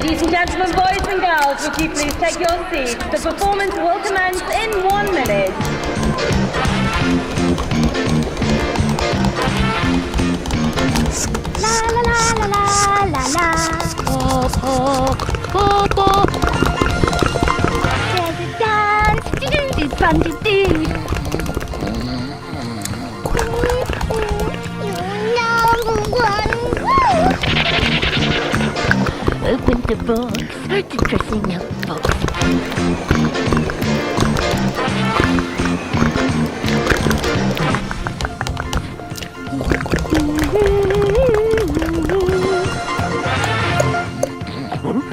Ladies and gentlemen, boys and girls, would you please take your seats? The performance will commence in 1 minute. La la la la la la la. There's a dance to do, it's fun to do. You're number one. Open the box to dressing up box.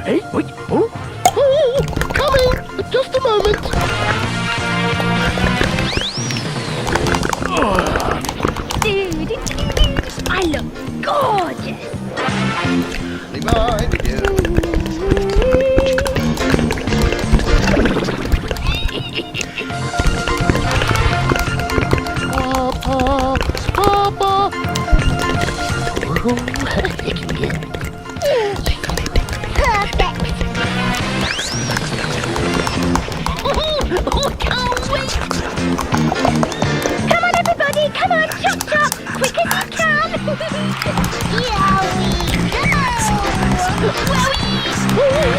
Hey, wait, oh, coming! Just a moment. I look gorgeous. Remind you. Papa. Come on, everybody! Come on, chop chop! Quick as you can! Here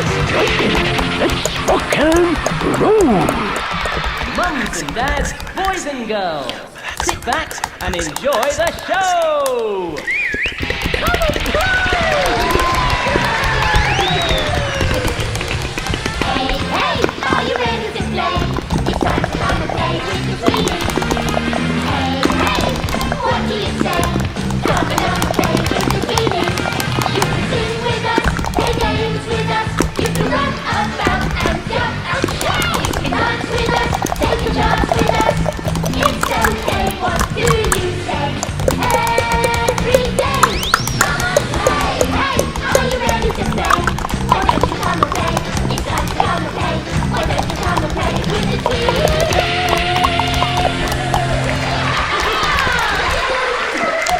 we go! Let's rock and roll. Mums and dads, boys and girls, sit back and enjoy the show! Hey, hey! Are you ready to play? It's time to come and play with the Tweenies. Hey, hey! What do you say? Come and play with the Tweenies. You can sing with us, play games with us.